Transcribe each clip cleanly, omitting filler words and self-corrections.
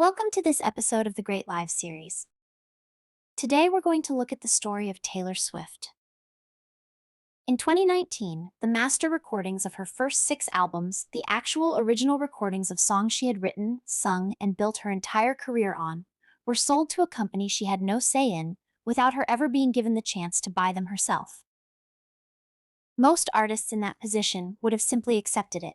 Welcome to this episode of the Great Lives series. Today we're going to look at the story of Taylor Swift. In 2019, the master recordings of her first 6 albums, the actual original recordings of songs she had written, sung, and built her entire career on, were sold to a company she had no say in, without her ever being given the chance to buy them herself. Most artists in that position would have simply accepted it.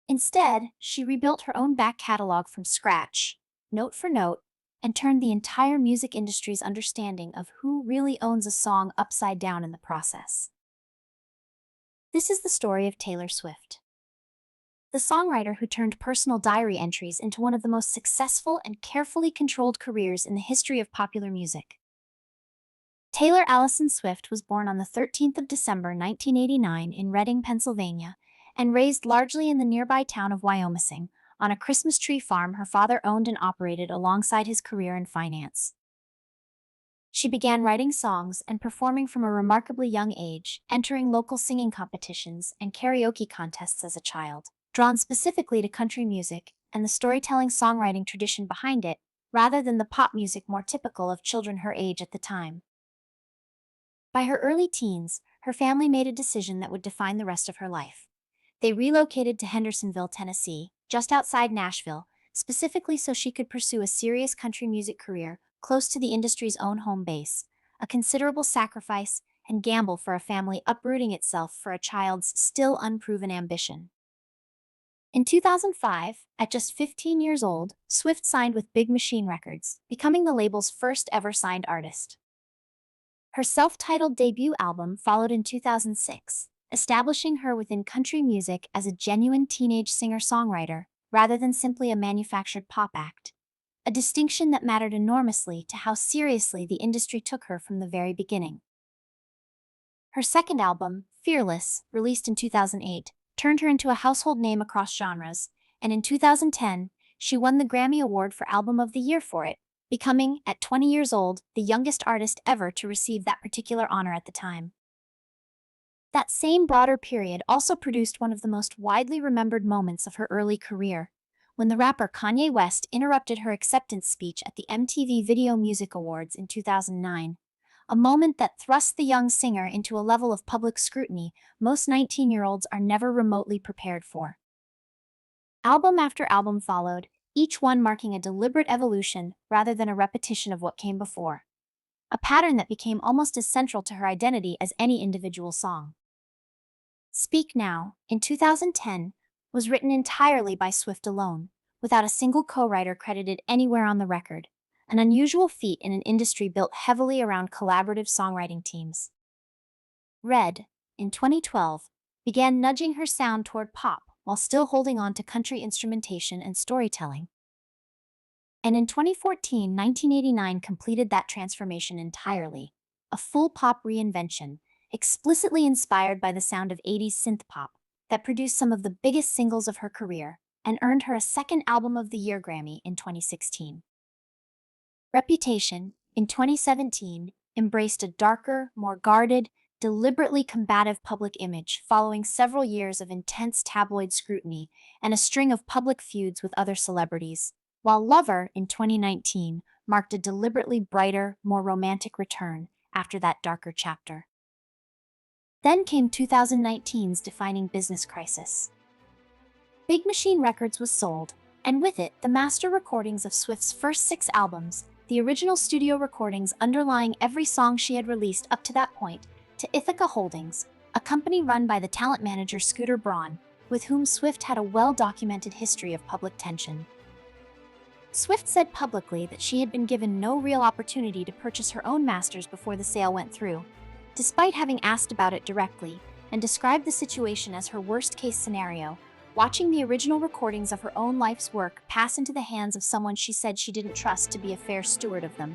Instead, she rebuilt her own back catalog from scratch, note for note, and turned the entire music industry's understanding of who really owns a song upside down in the process. This is the story of Taylor Swift, the songwriter who turned personal diary entries into one of the most successful and carefully controlled careers in the history of popular music. Taylor Allison Swift was born on the 13th of December 1989 in Reading, Pennsylvania, and raised largely in the nearby town of Wyomissing, on a Christmas tree farm her father owned and operated alongside his career in finance. She began writing songs and performing from a remarkably young age, entering local singing competitions and karaoke contests as a child, drawn specifically to country music and the storytelling songwriting tradition behind it, rather than the pop music more typical of children her age at the time. By her early teens, her family made a decision that would define the rest of her life. They relocated to Hendersonville, Tennessee, just outside Nashville, specifically so she could pursue a serious country music career close to the industry's own home base, a considerable sacrifice and gamble for a family uprooting itself for a child's still unproven ambition. In 2005, at just 15 years old, Swift signed with Big Machine Records, becoming the label's first ever signed artist. Her self-titled debut album followed in 2006, establishing her within country music as a genuine teenage singer-songwriter, rather than simply a manufactured pop act, a distinction that mattered enormously to how seriously the industry took her from the very beginning. Her second album, Fearless, released in 2008, turned her into a household name across genres, and in 2010, she won the Grammy Award for Album of the Year for it, becoming, at 20 years old, the youngest artist ever to receive that particular honor at the time. That same broader period also produced one of the most widely remembered moments of her early career, when the rapper Kanye West interrupted her acceptance speech at the MTV Video Music Awards in 2009, a moment that thrust the young singer into a level of public scrutiny most 19-year-olds are never remotely prepared for. Album after album followed, each one marking a deliberate evolution rather than a repetition of what came before, a pattern that became almost as central to her identity as any individual song. Speak Now, in 2010, was written entirely by Swift alone, without a single co-writer credited anywhere on the record, an unusual feat in an industry built heavily around collaborative songwriting teams. Red, in 2012, began nudging her sound toward pop while still holding on to country instrumentation and storytelling. And in 2014, 1989 completed that transformation entirely, a full pop reinvention, explicitly inspired by the sound of 80s synth pop, that produced some of the biggest singles of her career and earned her a second Album of the Year Grammy in 2016. Reputation, in 2017, embraced a darker, more guarded, deliberately combative public image following several years of intense tabloid scrutiny and a string of public feuds with other celebrities, while Lover, in 2019, marked a deliberately brighter, more romantic return after that darker chapter. Then came 2019's defining business crisis. Big Machine Records was sold, and with it, the master recordings of Swift's first 6 albums, the original studio recordings underlying every song she had released up to that point, to Ithaca Holdings, a company run by the talent manager Scooter Braun, with whom Swift had a well-documented history of public tension. Swift said publicly that she had been given no real opportunity to purchase her own masters before the sale went through, despite having asked about it directly, and described the situation as her worst-case scenario, watching the original recordings of her own life's work pass into the hands of someone she said she didn't trust to be a fair steward of them.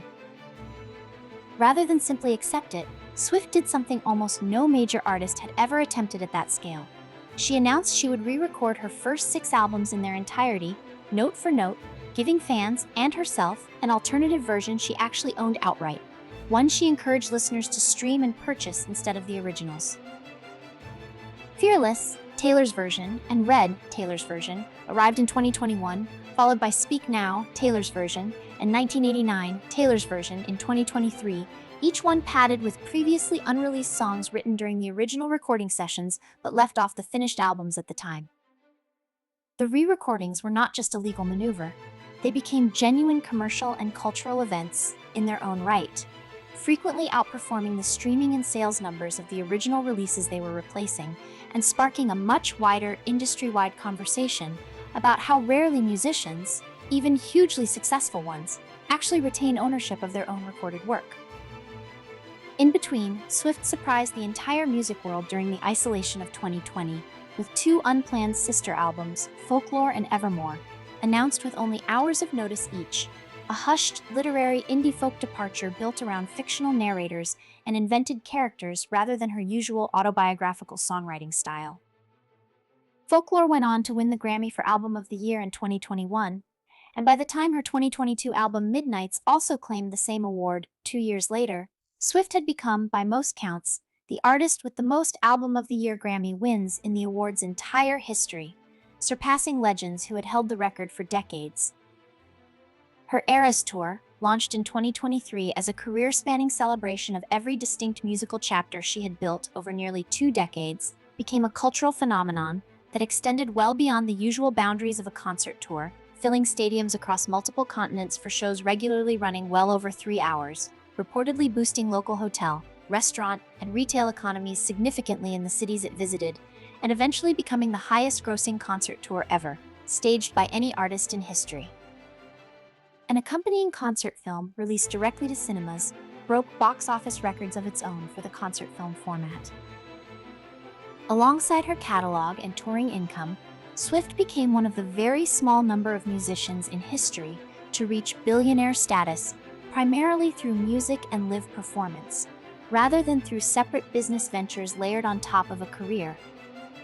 Rather than simply accept it, Swift did something almost no major artist had ever attempted at that scale. She announced she would re-record her first 6 albums in their entirety, note for note, giving fans and herself an alternative version she actually owned outright, one she encouraged listeners to stream and purchase instead of the originals. Fearless, Taylor's version, and Red, Taylor's version, arrived in 2021, followed by Speak Now, Taylor's version, and 1989, Taylor's version in 2023, each one padded with previously unreleased songs written during the original recording sessions but left off the finished albums at the time. The re-recordings were not just a legal maneuver, they became genuine commercial and cultural events in their own right, frequently outperforming the streaming and sales numbers of the original releases they were replacing, and sparking a much wider industry-wide conversation about how rarely musicians, even hugely successful ones, actually retain ownership of their own recorded work. In between, Swift surprised the entire music world during the isolation of 2020, with two unplanned sister albums, Folklore and Evermore, announced with only hours of notice each, a hushed, literary indie folk departure built around fictional narrators and invented characters rather than her usual autobiographical songwriting style. Folklore went on to win the Grammy for Album of the Year in 2021, and by the time her 2022 album Midnights also claimed the same award 2 years later, Swift had become, by most counts, the artist with the most Album of the Year Grammy wins in the award's entire history, surpassing legends who had held the record for decades. Her Eras Tour, launched in 2023 as a career-spanning celebration of every distinct musical chapter she had built over nearly 2 decades, became a cultural phenomenon that extended well beyond the usual boundaries of a concert tour, filling stadiums across multiple continents for shows regularly running well over 3 hours, reportedly boosting local hotel, restaurant, and retail economies significantly in the cities it visited, and eventually becoming the highest-grossing concert tour ever, staged by any artist in history. An accompanying concert film, released directly to cinemas, broke box office records of its own for the concert film format. Alongside her catalog and touring income, Swift became one of the very small number of musicians in history to reach billionaire status primarily through music and live performance, rather than through separate business ventures layered on top of a career,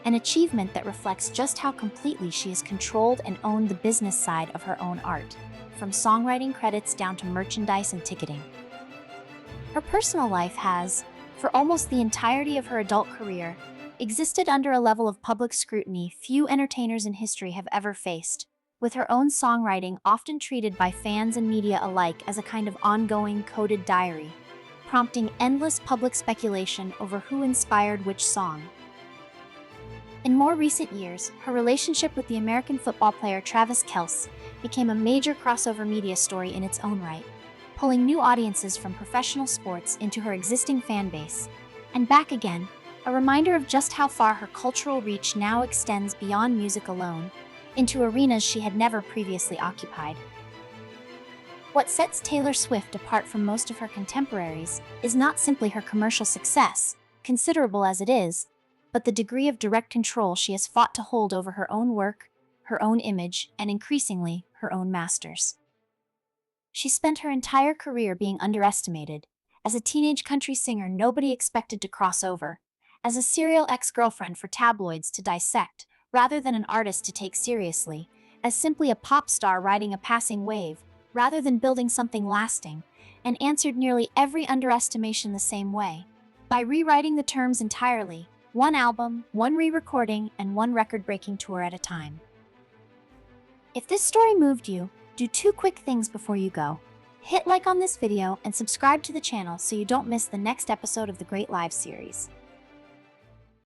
an achievement that reflects just how completely she has controlled and owned the business side of her own art, from songwriting credits down to merchandise and ticketing. Her personal life has, for almost the entirety of her adult career, existed under a level of public scrutiny few entertainers in history have ever faced, with her own songwriting often treated by fans and media alike as a kind of ongoing coded diary, prompting endless public speculation over who inspired which song. In more recent years, her relationship with the American football player Travis Kelce became a major crossover media story in its own right, pulling new audiences from professional sports into her existing fan base, and back again, a reminder of just how far her cultural reach now extends beyond music alone, into arenas she had never previously occupied. What sets Taylor Swift apart from most of her contemporaries is not simply her commercial success, considerable as it is, but the degree of direct control she has fought to hold over her own work, her own image, and increasingly, her own masters. She spent her entire career being underestimated. As a teenage country singer nobody expected to cross over, as a serial ex-girlfriend for tabloids to dissect, rather than an artist to take seriously, as simply a pop star riding a passing wave, rather than building something lasting, and answered nearly every underestimation the same way, by rewriting the terms entirely, one album, one re-recording, and one record-breaking tour at a time. If this story moved you, do 2 quick things before you go. Hit like on this video and subscribe to the channel so you don't miss the next episode of the Great Lives series.